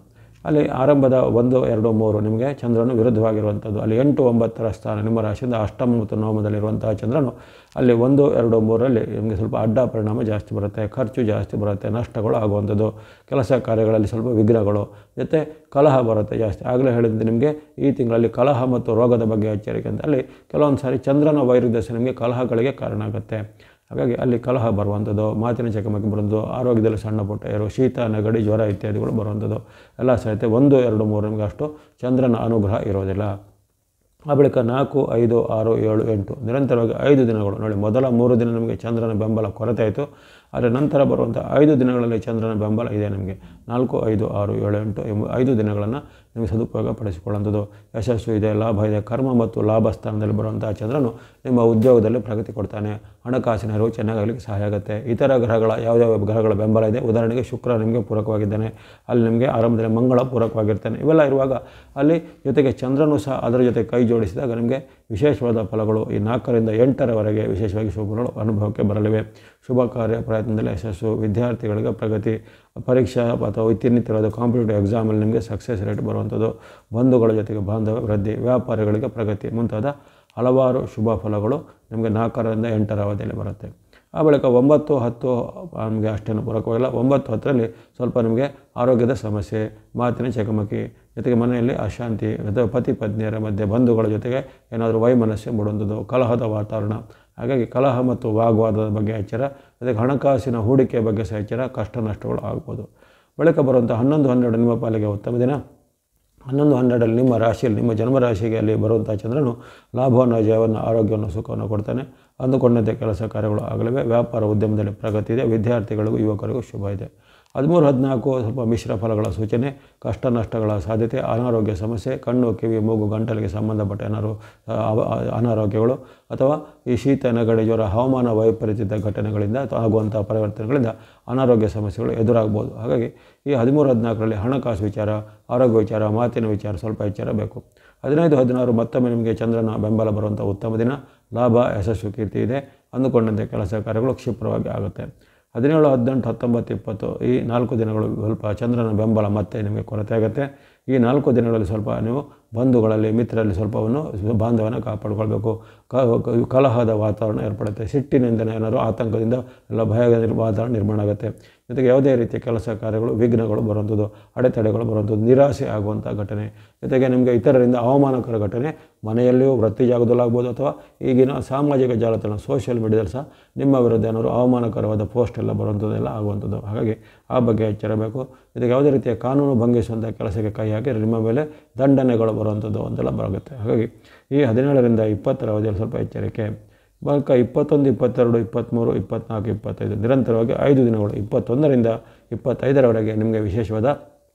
ಅಲ್ಲಿ ಆರಂಭದ 1, 2, 3 ನಿಮಗೆ ಚಂದ್ರನು ವಿರುದ್ಧವಾಗಿರುವಂಥದ್ದು. ಅಲ್ಲಿ 8, 9ರ ಸ್ಥಾನ ನಿಮ್ಮ ರಾಶಿಯಿಂದ ಅಷ್ಟಮ ಮತ್ತು ನವಮದಲ್ಲಿರುವಂತಹ ಚಂದ್ರನು ಅಲ್ಲಿ 1, 2, 3ರಲ್ಲಿ ನಿಮಗೆ ಸ್ವಲ್ಪ ಅಡ್ಡ ಪರಿಣಾಮ ಜಾಸ್ತಿ ಬರುತ್ತೆ, ಖರ್ಚು ಜಾಸ್ತಿ ಬರುತ್ತೆ, ನಷ್ಟಗಳು ಆಗುವಂಥದ್ದು, ಕೆಲಸ ಕಾರ್ಯಗಳಲ್ಲಿ ಸ್ವಲ್ಪ ವಿಘ್ನಗಳು, ಜೊತೆ ಕಲಹ ಬರುತ್ತೆ ಜಾಸ್ತಿ. ಆಗಲೇ ಹೇಳಿದಂತೆ ನಿಮಗೆ ಈ ತಿಂಗಳಲ್ಲಿ ಕಲಹ ಮತ್ತು ರೋಗದ ಬಗ್ಗೆ ಎಚ್ಚರಿಕೆ ಅಂತ ಅಲ್ಲಿ ಕೆಲವೊಂದು ಸಾರಿ ಚಂದ್ರನ ವೈರುಧ್ಯ ನಿಮಗೆ ಕಲಹಗಳಿಗೆ ಕಾರಣ ಆಗುತ್ತೆ. ಹಾಗಾಗಿ ಅಲ್ಲಿ ಕಲಹ ಬರುವಂಥದ್ದು, ಮಾತಿನ ಚಕಮಕಿ ಬರುವಂಥದ್ದು, ಆರೋಗ್ಯದಲ್ಲಿ ಸಣ್ಣ ಪುಟ್ಟ ಶೀತ, ನೆಗಡಿ, ಜ್ವರ ಇತ್ಯಾದಿಗಳು ಬರುವಂಥದ್ದು ಎಲ್ಲ ಸಹಿತ 1, 2, 3 ನಿಮಗೆ ಅಷ್ಟು ಚಂದ್ರನ ಅನುಗ್ರಹ ಇರೋದಿಲ್ಲ. ಆ ಬಳಿಕ 4, 5, 6, 7, 8 ನಿರಂತರವಾಗಿ 5 ದಿನಗಳು ನೋಡಿ. ಮೊದಲ 3 ದಿನ ನಿಮಗೆ ಚಂದ್ರನ ಬೆಂಬಲ ಕೊರತೆ ಆಯಿತು. ಆದರೆ ನಂತರ ಬರುವಂಥ 5 ದಿನಗಳಲ್ಲಿ ಚಂದ್ರನ ಬೆಂಬಲ ಇದೆ ನಿಮಗೆ. 4, 5, 6, 7, 8 ಎಂಬ 5 ದಿನಗಳನ್ನು ನಿಮಗೆ ಸದುಪಯೋಗ ಪಡಿಸಿಕೊಳ್ಳುವಂಥದ್ದು. ಯಶಸ್ಸು ಇದೆ, ಲಾಭ ಇದೆ. ಕರ್ಮ ಮತ್ತು ಲಾಭ ಸ್ಥಾನದಲ್ಲಿ ಬರುವಂಥ ಚಂದ್ರನು ನಿಮ್ಮ ಉದ್ಯೋಗದಲ್ಲಿ ಪ್ರಗತಿ ಕೊಡ್ತಾನೆ. ಹಣಕಾಸಿನ ನೆರವು ಚೆನ್ನಾಗಲಿಕ್ಕೆ ಸಹಾಯ ಆಗುತ್ತೆ. ಇತರ ಗ್ರಹಗಳ ಯಾವುದ್ಯಾವ ಗ್ರಹಗಳ ಬೆಂಬಲ ಇದೆ, ಉದಾಹರಣೆಗೆ ಶುಕ್ರ ನಿಮಗೆ ಪೂರಕವಾಗಿದ್ದಾನೆ, ಅಲ್ಲಿ ನಿಮಗೆ ಆರಂಭದಲ್ಲಿ ಮಂಗಳ ಪೂರಕವಾಗಿರ್ತಾನೆ. ಇವೆಲ್ಲ ಇರುವಾಗ ಅಲ್ಲಿ ಜೊತೆಗೆ ಚಂದ್ರನು ಸಹ ಅದರ ಜೊತೆ ಕೈ ಜೋಡಿಸಿದಾಗ ನಿಮಗೆ ವಿಶೇಷವಾದ ಫಲಗಳು ಈ 4ರಿಂದ 8ರವರೆಗೆ ವಿಶೇಷವಾಗಿ ಶುಭಗಳು ಅನುಭವಕ್ಕೆ ಬರಲಿವೆ. ಶುಭ ಕಾರ್ಯ ಪ್ರಯತ್ನದಲ್ಲಿ ಯಶಸ್ಸು, ವಿದ್ಯಾರ್ಥಿಗಳಿಗೆ ಪ್ರಗತಿ, ಪರೀಕ್ಷಾ ಅಥವಾ ಇತ್ತೀನಿತ್ಯವಾದ ಕಾಂಪಿಟೇಟಿವ್ ಎಕ್ಸಾಮಲ್ಲಿ ನಿಮಗೆ ಸಕ್ಸಸ್ ರೇಟ್ ಬರುವಂಥದ್ದು, ಬಂಧುಗಳ ಜೊತೆಗೆ ಬಾಂಧವ್ಯ ವೃದ್ಧಿ, ವ್ಯಾಪಾರಿಗಳಿಗೆ ಪ್ರಗತಿ ಮುಂತಾದ ಹಲವಾರು ಶುಭ ಫಲಗಳು ನಿಮಗೆ 4ರಿಂದ 8ರ ಅವಧಿಯಲ್ಲಿ ಬರುತ್ತೆ. ಆ ಬಳಿಕ 9, 10 ನಮಗೆ ಅಷ್ಟೇನು ಪೂರಕವಾಗಿಲ್ಲ. 9, 10ರಲ್ಲಿ ಸ್ವಲ್ಪ ನಿಮಗೆ ಆರೋಗ್ಯದ ಸಮಸ್ಯೆ, ಮಾತಿನ ಚಕಮಕಿ, ಜೊತೆಗೆ ಮನೆಯಲ್ಲಿ ಅಶಾಂತಿ ಅಥವಾ ಪತಿ ಪತ್ನಿಯರ ಮಧ್ಯೆ ಬಂಧುಗಳ ಜೊತೆಗೆ ಏನಾದರೂ ವೈಮನಸ್ಸು ಮೂಡುವಂಥದ್ದು, ಕಲಹದ ವಾತಾವರಣ. ಹಾಗಾಗಿ ಕಲಹ ಮತ್ತು ವಾಗ್ವಾದದ ಬಗ್ಗೆ ಎಚ್ಚರ, ಜೊತೆಗೆ ಹಣಕಾಸಿನ ಹೂಡಿಕೆ ಬಗ್ಗೆ ಸಹ ಎಚ್ಚರ, ಕಷ್ಟ ನಷ್ಟಗಳು ಆಗ್ಬೋದು. ಬಳಿಕ ಬರುವಂಥ 11, 12 ನಿಮ್ಮ ಪಾಲಿಗೆ ಉತ್ತಮ ದಿನ. 11, 12ರಲ್ಲಿ ನಿಮ್ಮ ರಾಶಿಯಲ್ಲಿ ನಿಮ್ಮ ಜನ್ಮರಾಶಿಗೆ ಅಲ್ಲಿ ಬರುವಂಥ ಚಂದ್ರನು ಲಾಭವನ್ನು, ಜಯವನ್ನು, ಆರೋಗ್ಯವನ್ನು, ಸುಖವನ್ನು ಕೊಡ್ತಾನೆ. ಅಂದುಕೊಂಡಂತೆ ಕೆಲಸ ಕಾರ್ಯಗಳು ಆಗಲಿವೆ. ವ್ಯಾಪಾರ ಉದ್ಯಮದಲ್ಲಿ ಪ್ರಗತಿ ಇದೆ. ವಿದ್ಯಾರ್ಥಿಗಳಿಗೂ ಯುವಕರಿಗೂ ಶುಭ ಇದೆ. 13, 14 ಸ್ವಲ್ಪ ಮಿಶ್ರ ಫಲಗಳ ಸೂಚನೆ, ಕಷ್ಟ ನಷ್ಟಗಳ ಸಾಧ್ಯತೆ, ಅನಾರೋಗ್ಯ ಸಮಸ್ಯೆ, ಕಣ್ಣು, ಕಿವಿ, ಮೂಗು, ಗಂಟಲಿಗೆ ಸಂಬಂಧಪಟ್ಟ ಏನಾದ್ರು ಅನಾರೋಗ್ಯಗಳು ಅಥವಾ ಈ ಶೀತ, ನೆಗಡಿ, ಜ್ವರ, ಹವಾಮಾನ ವೈಪರೀತ್ಯದ ಘಟನೆಗಳಿಂದ ಆಗುವಂಥ ಪರಿವರ್ತನೆಗಳಿಂದ ಅನಾರೋಗ್ಯ ಸಮಸ್ಯೆಗಳು ಎದುರಾಗ್ಬೋದು. ಹಾಗಾಗಿ ಈ 13, 14ರಲ್ಲಿ ಹಣಕಾಸು ವಿಚಾರ, ಆರೋಗ್ಯ ವಿಚಾರ, ಮಾತಿನ ವಿಚಾರ ಸ್ವಲ್ಪ ಎಚ್ಚರ ಬೇಕು. 15, 16 ಮತ್ತೊಮ್ಮೆ ನಿಮಗೆ ಚಂದ್ರನ ಬೆಂಬಲ ಬರುವಂಥ ಉತ್ತಮ ದಿನ. ಲಾಭ, ಯಶಸ್ಸು, ಕೀರ್ತಿ ಇದೆ. ಅಂದುಕೊಂಡಂತೆ ಕೆಲಸ ಕಾರ್ಯಗಳು ಕ್ಷಿಪ್ರವಾಗಿ ಆಗುತ್ತೆ. 17, 18, 19, 20 ಈ 4 ದಿನಗಳು ಸ್ವಲ್ಪ ಚಂದ್ರನ ಬೆಂಬಲ ಮತ್ತೆ ನಿಮಗೆ ಕೊರತೆ ಆಗುತ್ತೆ. ಈ 4 ದಿನಗಳಲ್ಲಿ ಸ್ವಲ್ಪ ನೀವು ಬಂಧುಗಳಲ್ಲಿ, ಮಿತ್ರರಲ್ಲಿ ಸ್ವಲ್ಪವನ್ನು ಬಾಂಧವ್ಯನ ಕಾಪಾಡಿಕೊಳ್ಬೇಕು. ಕಲಹದ ವಾತಾವರಣ ಏರ್ಪಡುತ್ತೆ. ಸಿಟ್ಟಿನಿಂದ ಏನಾದರೂ ಆತಂಕದಿಂದ ಎಲ್ಲ ಭಯದ ವಾತಾವರಣ ನಿರ್ಮಾಣ ಆಗುತ್ತೆ. ಜೊತೆಗೆ ಯಾವುದೇ ರೀತಿಯ ಕೆಲಸ ಕಾರ್ಯಗಳು ವಿಘ್ನಗಳು ಬರುವಂಥದ್ದು, ಅಡೆತಡೆಗಳು ಬರುವಂಥದ್ದು, ನಿರಾಸೆ ಆಗುವಂಥ ಘಟನೆ, ಜೊತೆಗೆ ನಿಮಗೆ ಇತರರಿಂದ ಅವಮಾನಕರ ಘಟನೆ ಮನೆಯಲ್ಲಿಯೂ, ವೃತ್ತಿ ಜಾಗದಲ್ಲಾಗ್ಬೋದು ಅಥವಾ ಈಗಿನ ಸಾಮಾಜಿಕ ಜಾಲತಾಣ ಸೋಷಿಯಲ್ ಮೀಡಿಯಾದಲ್ಲಿ ಸಹ ನಿಮ್ಮ ವಿರುದ್ಧ ಏನಾದರೂ ಅವಮಾನಕರವಾದ ಪೋಸ್ಟ್ ಎಲ್ಲ ಬರುವಂಥದ್ದೆಲ್ಲ ಆಗುವಂಥದ್ದು. ಹಾಗಾಗಿ ಆ ಬಗ್ಗೆ ಎಚ್ಚರಬೇಕು. ಜೊತೆಗೆ ಯಾವುದೇ ರೀತಿಯ ಕಾನೂನು ಭಂಗಿಸುವಂಥ ಕೆಲಸಕ್ಕೆ ಕೈ ಹಾಕಿ ನಿಮ್ಮ ಮೇಲೆ ದಂಡನೆಗಳು ಬರುವಂಥದ್ದು ಅಂತೆಲ್ಲ ಬರುತ್ತೆ. ಹಾಗಾಗಿ ಈ 17ರಿಂದ 20ರ ಅವಧಿಯಲ್ಲಿ ಸ್ವಲ್ಪ ಎಚ್ಚರಿಕೆ. ಬಳಿಕ 21, 22, 23, 24, 25 ನಿರಂತರವಾಗಿ 5 ದಿನಗಳು 21ರಿಂದ 25ರವರೆಗೆ ನಿಮಗೆ ವಿಶೇಷವಾದ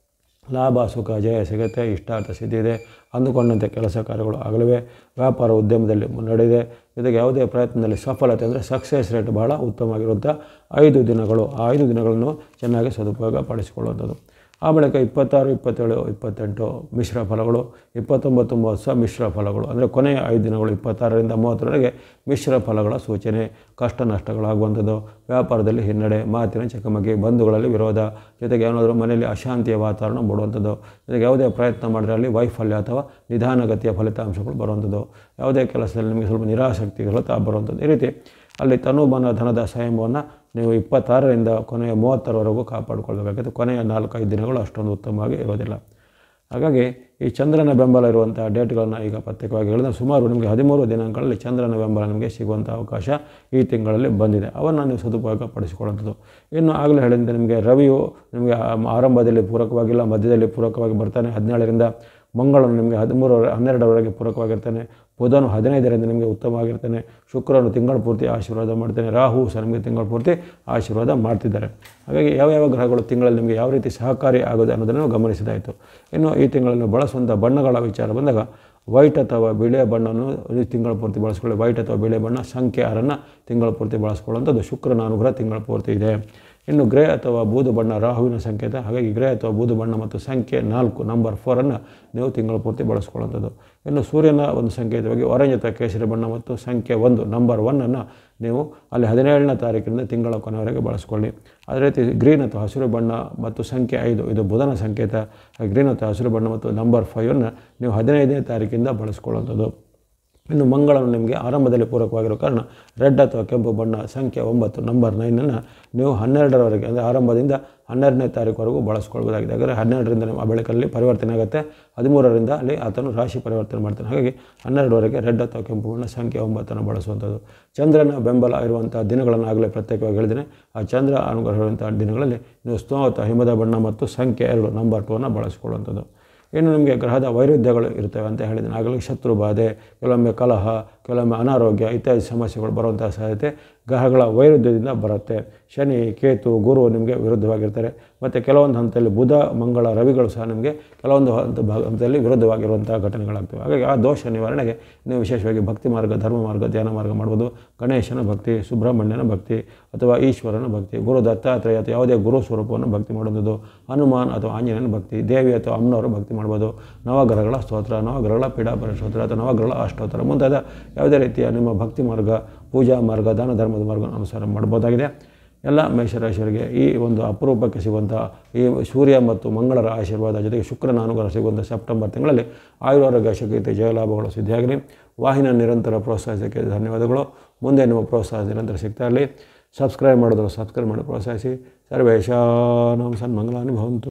ಲಾಭ, ಸುಖ, ಜಯ ಸಿಗುತ್ತೆ. ಇಷ್ಟಾರ್ಥ ಸಿದ್ಧಿ ಇದೆ. ಅಂದುಕೊಂಡಂತೆ ಕೆಲಸ ಕಾರ್ಯಗಳು ಆಗಲಿವೆ. ವ್ಯಾಪಾರ ಉದ್ಯಮದಲ್ಲಿ ಮುನ್ನಡೆದಿದೆ. ಜೊತೆಗೆ ಯಾವುದೇ ಪ್ರಯತ್ನದಲ್ಲಿ ಸಫಲತೆ ಅಂದರೆ ಸಕ್ಸಸ್ ರೇಟ್ ಬಹಳ ಉತ್ತಮವಾಗಿರುವಂಥ 5 ದಿನಗಳು. ಆ 5 ದಿನಗಳನ್ನು ಚೆನ್ನಾಗಿ ಸದುಪಯೋಗ ಪಡಿಸಿಕೊಳ್ಳುವಂಥದ್ದು. ಆ ಬಳಿಕ 26, 27, 28 ಮಿಶ್ರ ಫಲಗಳು, 29, 30 ಮಿಶ್ರ ಫಲಗಳು. ಅಂದರೆ ಕೊನೆಯ 5 ದಿನಗಳು 26ರಿಂದ 30ರವರೆಗೆ ಮಿಶ್ರ ಫಲಗಳ ಸೂಚನೆ. ಕಷ್ಟ ನಷ್ಟಗಳಾಗುವಂಥದ್ದು, ವ್ಯಾಪಾರದಲ್ಲಿ ಹಿನ್ನಡೆ, ಮಾತಿನ ಚಕಮಕಿ, ಬಂಧುಗಳಲ್ಲಿ ವಿರೋಧ, ಜೊತೆಗೆ ಏನಾದರೂ ಮನೆಯಲ್ಲಿ ಅಶಾಂತಿಯ ವಾತಾವರಣ ಮೂಡುವಂಥದ್ದು, ಜೊತೆಗೆ ಯಾವುದೇ ಪ್ರಯತ್ನ ಮಾಡಿದ್ರೆ ಅಲ್ಲಿ ವೈಫಲ್ಯ ಅಥವಾ ನಿಧಾನಗತಿಯ ಫಲಿತಾಂಶಗಳು ಬರುವಂಥದ್ದು, ಯಾವುದೇ ಕೆಲಸದಲ್ಲಿ ನಿಮಗೆ ಸ್ವಲ್ಪ ನಿರಾಸಕ್ತಿಗಳು ಬರುವಂಥದ್ದು. ಈ ರೀತಿ ಅಲ್ಲಿ ತನುಮನ ಧನದ ಸಂಯಮವನ್ನು ನೀವು 26ರಿಂದ ಕೊನೆಯ 30ರವರೆಗೂ ಕಾಪಾಡಿಕೊಳ್ಬೇಕಾಗುತ್ತೆ. ಕೊನೆಯ 4-5 ದಿನಗಳು ಅಷ್ಟೊಂದು ಉತ್ತಮವಾಗಿ ಇರೋದಿಲ್ಲ. ಹಾಗಾಗಿ ಈ ಚಂದ್ರನ ಬೆಂಬಲ ಇರುವಂಥ ಡೇಟ್ಗಳನ್ನು ಈಗ ಪ್ರತ್ಯೇಕವಾಗಿ ಹೇಳಿದ್ರೆ ಸುಮಾರು ನಿಮಗೆ 13 ದಿನಾಂಕಗಳಲ್ಲಿ ಚಂದ್ರನ ಬೆಂಬಲ ನಿಮಗೆ ಸಿಗುವಂಥ ಅವಕಾಶ ಈ ತಿಂಗಳಲ್ಲಿ ಬಂದಿದೆ. ಅವನ್ನು ನೀವು ಸದುಪಯೋಗ ಪಡಿಸಿಕೊಳ್ಳುವಂಥದ್ದು. ಇನ್ನು ಆಗಲೇ ಹೇಳಿದಂತೆ ನಿಮಗೆ ರವಿಯು ನಿಮಗೆ ಆರಂಭದಲ್ಲಿ ಪೂರಕವಾಗಿಲ್ಲ, ಮಧ್ಯದಲ್ಲಿ ಪೂರಕವಾಗಿ ಬರ್ತಾನೆ. 17ರಿಂದ ಮಂಗಳನು ನಿಮಗೆ 12ರವರೆಗೆ ಪೂರಕವಾಗಿರ್ತಾನೆ. ಬುಧನು 15ರಿಂದ ನಿಮಗೆ ಉತ್ತಮವಾಗಿರ್ತಾನೆ. ಶುಕ್ರನು ತಿಂಗಳ ಪೂರ್ತಿ ಆಶೀರ್ವಾದ ಮಾಡ್ತಾನೆ. ರಾಹು ಸಹ ನಿಮಗೆ ತಿಂಗಳ ಪೂರ್ತಿ ಆಶೀರ್ವಾದ ಮಾಡ್ತಿದ್ದಾರೆ. ಹಾಗಾಗಿ ಯಾವ ಗ್ರಹಗಳು ತಿಂಗಳಲ್ಲಿ ನಿಮಗೆ ಯಾವ ರೀತಿ ಸಹಕಾರಿ ಆಗೋದು ಅನ್ನೋದನ್ನು ಗಮನಿಸಿದಾಯಿತು. ಇನ್ನು ಈ ತಿಂಗಳಲ್ಲಿ ಬಳಸುವಂಥ ಬಣ್ಣಗಳ ವಿಚಾರ ಬಂದಾಗ ವೈಟ್ ಅಥವಾ ಬಿಳಿಯ ಬಣ್ಣವನ್ನು ತಿಂಗಳ ಪೂರ್ತಿ ಬಳಸ್ಕೊಳ್ಳಿ. ವೈಟ್ ಅಥವಾ ಬಿಳಿಯ ಬಣ್ಣ ಸಂಖ್ಯೆ 6 ತಿಂಗಳ ಪೂರ್ತಿ ಬಳಸ್ಕೊಳ್ಳುವಂಥದ್ದು ಶುಕ್ರನ ಅನುಗ್ರಹ ತಿಂಗಳ ಪೂರ್ತಿ ಇದೆ. ಇನ್ನು ಗ್ರೇ ಅಥವಾ ಬೂದು ಬಣ್ಣ ರಾಹುವಿನ ಸಂಕೇತ. ಹಾಗಾಗಿ ಗ್ರೇ ಅಥವಾ ಬೂದು ಬಣ್ಣ ಮತ್ತು ಸಂಖ್ಯೆ 4 ನಂಬರ್ 4 ನೀವು ತಿಂಗಳ ಪೂರ್ತಿ ಬಳಸ್ಕೊಳ್ಳುವಂಥದ್ದು. ಇನ್ನು ಸೂರ್ಯನ ಒಂದು ಸಂಕೇತವಾಗಿ ಆರೆಂಜ್ ಅಥವಾ ಕೇಸರಿ ಬಣ್ಣ ಮತ್ತು ಸಂಖ್ಯೆ 1 ನಂಬರ್ 1 ನೀವು ಅಲ್ಲಿ 17ನೇ ತಾರೀಕಿನಿಂದ ತಿಂಗಳ ಕೊನೆಯವರೆಗೆ ಬಳಸ್ಕೊಳ್ಳಿ. ಅದೇ ರೀತಿ ಗ್ರೀನ್ ಅಥವಾ ಹಸಿರು ಬಣ್ಣ ಮತ್ತು ಸಂಖ್ಯೆ 5 ಇದು ಬುಧನ ಸಂಕೇತ. ಗ್ರೀನ್ ಅಥವಾ ಹಸಿರು ಬಣ್ಣ ಮತ್ತು ನಂಬರ್ 5 ನೀವು 15ನೇ ತಾರೀಕಿಂದ ಬಳಸ್ಕೊಳ್ಳುವಂಥದ್ದು. ಇನ್ನು ಮಂಗಳನು ನಿಮಗೆ ಆರಂಭದಲ್ಲಿ ಪೂರಕವಾಗಿರೋ ಕಾರಣ ರೆಡ್ ಅಥವಾ ಕೆಂಪು ಬಣ್ಣ ಸಂಖ್ಯೆ 9 ನಂಬರ್ 9 ನೀವು 12ರವರೆಗೆ ಅಂದರೆ ಆರಂಭದಿಂದ 12ನೇ ತಾರೀಕುವರೆಗೂ ಬಳಸ್ಕೊಳ್ಬೋದಾಗಿದೆ. ಹಾಗಾದರೆ 12ರಿಂದ ನಿಮ್ಮ ಬೆಳಕಲ್ಲಿ ಪರಿವರ್ತನೆ ಆಗುತ್ತೆ. 13ರಿಂದ ಅಲ್ಲಿ ಆತನು ರಾಶಿ ಪರಿವರ್ತನೆ ಮಾಡ್ತಾನೆ. ಹಾಗಾಗಿ 12ರವರೆಗೆ ರೆಡ್ ಅಥವಾ ಕೆಂಪು ಬಣ್ಣ ಸಂಖ್ಯೆ 9 ಬಳಸುವಂಥದ್ದು. ಚಂದ್ರನ ಬೆಂಬಲ ಇರುವಂಥ ದಿನಗಳನ್ನು ಆಗಲೇ ಪ್ರತ್ಯೇಕವಾಗಿ ಹೇಳಿದ್ದೇನೆ. ಆ ಚಂದ್ರ ಅನುಗ್ರಹ ಇರುವಂಥ ದಿನಗಳಲ್ಲಿ ನೀವು ಸ್ನೋ ಅಥವಾ ಹಿಮದ ಬಣ್ಣ ಮತ್ತು ಸಂಖ್ಯೆ 2 ನಂಬರ್ 2 ಬಳಸ್ಕೊಳ್ಳುವಂಥದ್ದು. ಇನ್ನು ನಿಮಗೆ ಗ್ರಹದ ವೈರುಧ್ಯಗಳು ಇರ್ತವೆ ಅಂತ ಹೇಳಿದ್ದೀನಿ. ಆಗಲೇ ಶತ್ರು ಬಾಧೆ, ಕೆಲವೊಮ್ಮೆ ಕಲಹ, ಕೆಲವೊಮ್ಮೆ ಅನಾರೋಗ್ಯ ಇತ್ಯಾದಿ ಸಮಸ್ಯೆಗಳು ಬರುವಂಥ ಸಾಧ್ಯತೆ ಗ್ರಹಗಳ ವೈರುಧ್ಯದಿಂದ ಬರುತ್ತೆ. ಶನಿ, ಕೇತು, ಗುರು ನಿಮಗೆ ವಿರುದ್ಧವಾಗಿರ್ತಾರೆ. ಮತ್ತು ಕೆಲವೊಂದು ಹಂತದಲ್ಲಿ ಬುಧ, ಮಂಗಳ, ರವಿಗಳು ಸಹ ನಿಮಗೆ ಕೆಲವೊಂದು ಹಂತದಲ್ಲಿ ವಿರುದ್ಧವಾಗಿರುವಂಥ ಘಟನೆಗಳಾಗ್ತವೆ. ಹಾಗಾಗಿ ಆ ದೋಷ ನಿವಾರಣೆಗೆ ನೀವು ವಿಶೇಷವಾಗಿ ಭಕ್ತಿ ಮಾರ್ಗ, ಧರ್ಮ ಮಾರ್ಗ, ಧ್ಯಾನ ಮಾರ್ಗ ಮಾಡ್ಬೋದು. ಗಣೇಶನ ಭಕ್ತಿ, ಸುಬ್ರಹ್ಮಣ್ಯನ ಭಕ್ತಿ ಅಥವಾ ಈಶ್ವರನ ಭಕ್ತಿ, ಗುರು ದತ್ತಾತ್ರೇಯ ಅಥವಾ ಯಾವುದೇ ಗುರು ಸ್ವರೂಪವನ್ನು ಭಕ್ತಿ ಮಾಡುವಂಥದ್ದು, ಹನುಮಾನ್ ಅಥವಾ ಆಂಜನೇಯನ ಭಕ್ತಿ, ದೇವಿ ಅಥವಾ ಅಮ್ಮನವರು ಭಕ್ತಿ ಮಾಡ್ಬೋದು. ನವಗ್ರಹಗಳ ಸ್ತೋತ್ರ, ನವಗ್ರಹಗಳ ಪೀಡಾಪರ ಸ್ತೋತ್ರ ಅಥವಾ ನವಗ್ರಹಗಳ ಅಷ್ಟೋತ್ತರ ಮುಂತಾದ ಯಾವುದೇ ರೀತಿಯ ನಿಮ್ಮ ಭಕ್ತಿ ಮಾರ್ಗ, ಪೂಜಾ ಮಾರ್ಗ, ದಾನ ಧರ್ಮದ ಮಾರ್ಗ ಅನುಸಾರ ಮಾಡ್ಬೋದಾಗಿದೆ. ಎಲ್ಲ ಮೇಷರಾಶಿಯವರಿಗೆ ಈ ಒಂದು ಅಪರೂಪಕ್ಕೆ ಸಿಗುವಂಥ ಈ ಸೂರ್ಯ ಮತ್ತು ಮಂಗಳರ ಆಶೀರ್ವಾದ ಜೊತೆಗೆ ಶುಕ್ರನ ಅನುಗ್ರಹ ಸಿಗುವಂಥ ಸೆಪ್ಟೆಂಬರ್ ತಿಂಗಳಲ್ಲಿ ಆಯುರಾರೋಗ್ಯ ಶಕ್ತಿ ಜಯಲಾಭಗಳು ಸಿದ್ಧಿಯಾಗಲಿ. ವಾಹಿನಿಯ ನಿರಂತರ ಪ್ರೋತ್ಸಾಹಿಸಕ್ಕೆ ಧನ್ಯವಾದಗಳು. ಮುಂದೆ ನಿಮ್ಮ ಪ್ರೋತ್ಸಾಹ ನಿರಂತರ ಸಿಗ್ತಾ ಇರಲಿ. ಸಬ್ಸ್ಕ್ರೈಬ್ ಮಾಡಿದ್ರು ಸಬ್ಸ್ಕ್ರೈಬ್ ಮಾಡಿ ಪ್ರೋತ್ಸಾಹಿಸಿ. ಸರ್ವೇಶಾನಾಂ ಸನ್ಮಂಗಲಾನಿ ಭವಂತು.